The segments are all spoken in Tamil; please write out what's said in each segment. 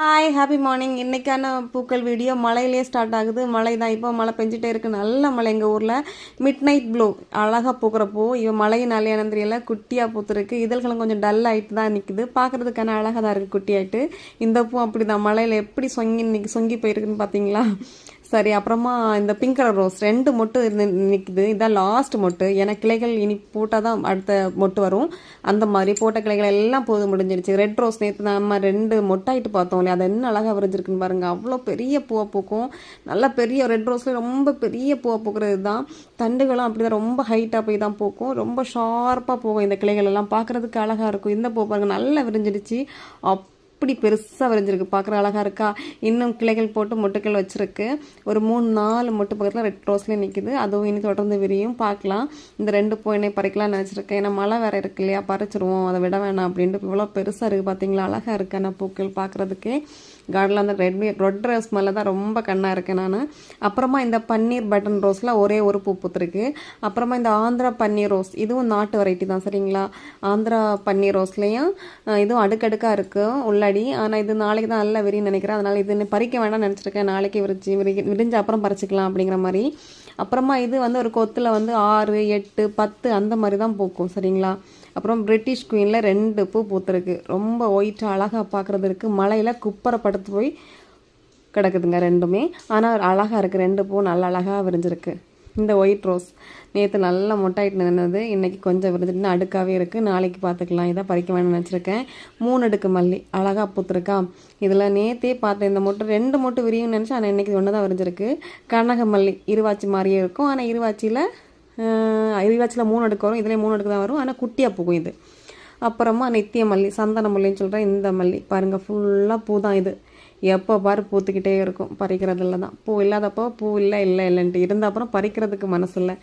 Hi happy morning. இன்றைக்கான பூக்கள் வீடியோ மழையிலே ஸ்டார்ட் ஆகுது. மழை தான், இப்போ மழை பெஞ்சிட்டே இருக்குது. நல்ல மழை எங்கள் ஊரில். மிட் நைட் ப்ளூ அழகாக பூக்கிற பூ. இவன் மழையின் அலையான தெரியல, குட்டியாக பூத்துருக்கு. இதழ்களும் கொஞ்சம் டல் ஆகிட்டு தான் நிற்குது. பார்க்குறதுக்கான அழகாக தான் இருக்குது குட்டியாயிட்டு. இந்த பூ அப்படி தான் மழையில் எப்படி சொங்கி போயிருக்குன்னு பார்த்தீங்களா? சரி, அப்புறமா இந்த பிங்க் கலர் ரோஸ் 2 மொட்டு நிற்குது. இதான் லாஸ்ட் மொட்டு. ஏன்னா கிளைகள் இனி போட்டால் தான் அடுத்த மொட்டு வரும். அந்த மாதிரி போட்ட கிளைகள் எல்லாம் போது முடிஞ்சிருச்சு. ரெட் ரோஸ் நேற்று நம்ம 2 மொட்டாயிட்டு பார்த்தோம் இல்லையா? அது என்ன அழகாக விரிஞ்சிருக்குன்னு பாருங்கள். அவ்வளோ பெரிய பூவை பூக்கும். நல்லா பெரிய ரெட் ரோஸில் ரொம்ப பெரிய பூவை பூக்கிறது தான். தண்டுகளும் அப்படி தான் ரொம்ப ஹைட்டாக போய் தான் பூக்கும். ரொம்ப ஷார்ப்பாக போகும். இந்த கிளைகள் எல்லாம் பார்க்குறதுக்கு அழகாக இருக்கும். இந்த பூ பாருங்கள், நல்லா விரிஞ்சிடுச்சு. அப்படி பெருசாக வரைஞ்சிருக்கு. பார்க்குற அழகாக இருக்கா? இன்னும் கிளைகள் போட்டு மொட்டுக்கள் வச்சுருக்கு. ஒரு 3-4 மொட்டு பக்கத்தில் ரெட் ரோஸ்லேயே நிற்கிது. அதுவும் இனி தொடர்ந்து விரியும். பார்க்கலாம். இந்த 2 பூ என்னை பறிக்கலாம்னு நினச்சிருக்கேன். ஏன்னா மழை வேறு இருக்கு இல்லையா? பறிச்சிருவோம், அதை விட வேணாம் அப்படின்ட்டு. இவ்வளோ பெருசாக இருக்குது பார்த்தீங்களா? அழகாக இருக்கு. ஆனால் பூக்கள் பார்க்குறதுக்கு கார்டனில் வந்து ரெட் ரோஸ் மேலே தான் ரொம்ப கண்ணாக இருக்கேன் நான். அப்புறமா இந்த பன்னீர் பட்டன் ரோஸில் ஒரே ஒரு பூ பூத்துருக்கு. அப்புறமா இந்த ஆந்திரா பன்னீர் ரோஸ், இதுவும் நாட்டு வெரைட்டி தான் சரிங்களா? ஆந்திரா பன்னீர் ரோஸ்லேயும் இதுவும் அடுக்கடுக்காக இருக்குது உள்ளடி. ஆனால் இது நாளைக்கு தான் நல்லா விரின்னு நினைக்கிறேன். அதனால் இது பறிக்க வேண்டாம்னு நினச்சிருக்கேன். நாளைக்கு விரிஞ்ச அப்புறம் பறிச்சிக்கலாம் அப்படிங்கிற மாதிரி. அப்புறமா இது வந்து ஒரு கொத்தில் வந்து 6, 8, 10 அந்த மாதிரி தான் பூக்கும் சரிங்களா? அப்புறம் பிரிட்டிஷ் குயினில் 2 பூ பூத்துருக்கு. ரொம்ப ஒயிட்டாக அழகாக பார்க்குறது இருக்குது. மழையில் குப்பரை படுத்து போய் கிடக்குதுங்க ரெண்டுமே. ஆனால் அழகாக இருக்குது. 2 பூ நல்லா அழகாக விரிஞ்சிருக்கு. இந்த ஒயிட் ரோஸ் நேற்று நல்லா மொட்டாயிட்டு நின்னது. இன்றைக்கி கொஞ்சம் விரிஞ்சிட்டு அடுக்காகவே இருக்குது. நாளைக்கு பார்த்துக்கலாம். இதை பறிக்க வேணும்னு நினச்சிருக்கேன். 3 அடுக்கு மல்லி அழகாக பூத்துருக்கா. இதில் நேற்றே பார்த்தேன் இந்த மொட்டு 2 மொட்டு விரியும்னு நினச்சேன். ஆனால் இன்றைக்கி ஒன்று தான் விரிஞ்சிருக்கு. கனகமல்லி இருவாச்சி மாதிரியே இருக்கும். ஆனால் இருவாச்சியில் 3 அடுக்கு வரும். இதில் 3 அடுக்கு தான் வரும். ஆனால் குட்டியாக பூக்கும் இது. அப்புறமா நித்திய மல்லி, சந்தன மல்லின்னு சொல்கிறேன். இந்த மல்லி பாருங்கள், ஃபுல்லாக பூ தான். இது எப்போ பாரு பூத்துக்கிட்டே இருக்கும். பறிக்கிறதில்ல தான். பூ இல்லாதப்போ பூ இல்லைன்ட்டு இருந்த அப்புறம் பறிக்கிறதுக்கு மனசு இல்லை.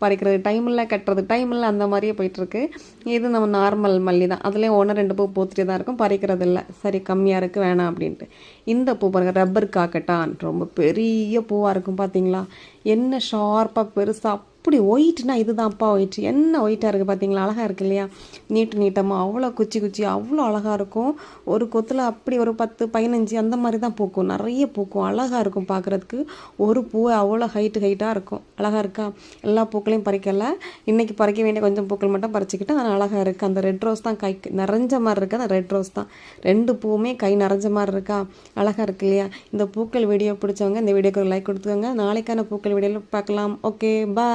பறிக்கிறது டைம் இல்லை, கட்டுறது டைம் இல்லை, அந்த மாதிரியே போயிட்டுருக்கு. இது நம்ம நார்மல் மல்லி தான். அதுலேயும் 1-2 பூ பூத்துட்டே தான் இருக்கும். பறிக்கிறது இல்லை. சரி, கம்மியாக இருக்குது வேணாம் அப்படின்ட்டு. இந்த பூ பாருங்கள், ரப்பர் காக்கட்டான். ரொம்ப பெரிய பூவாக இருக்கும் பார்த்தீங்களா? என்ன ஷார்ப்பாக பெருசாக அப்படி ஒயிட்னா இதுதான்ப்பா ஒயிட். என்ன ஒயிட்டாக இருக்குது பார்த்தீங்களா? அழகாக இருக்குது இல்லையா? நீட்டமாக அவ்வளோ குச்சி அவ்வளோ அழகாக இருக்கும். ஒரு கொத்தில் அப்படி ஒரு 10-15 அந்த மாதிரி தான் பூக்கும். நிறைய பூக்கும். அழகாக இருக்கும் பார்க்குறதுக்கு. ஒரு பூ அவ்வளோ ஹைட்டாக இருக்கும். அழகாக இருக்கா? எல்லா பூக்களையும் பறிக்கலை. இன்றைக்கி பறிக்க வேண்டிய கொஞ்சம் பூக்கள் மட்டும் பறிச்சிக்கிட்டு ஆனால் அழகாக இருக்குது. அந்த ரெட் ரோஸ் தான் கை நிறைஞ்ச மாதிரி இருக்குது. அந்த ரெட் ரோஸ் தான் 2 பூவுமே கை நிறைஞ்ச மாதிரி இருக்கா? அழகாக இருக்கு இல்லையா? இந்த பூக்கள் வீடியோ பிடிச்சவங்க இந்த வீடியோக்கு ஒரு லைக் கொடுத்துக்கோங்க. நாளைக்கான பூக்கள் வீடியோவில் பார்க்கலாம். ஓகே, பாய்.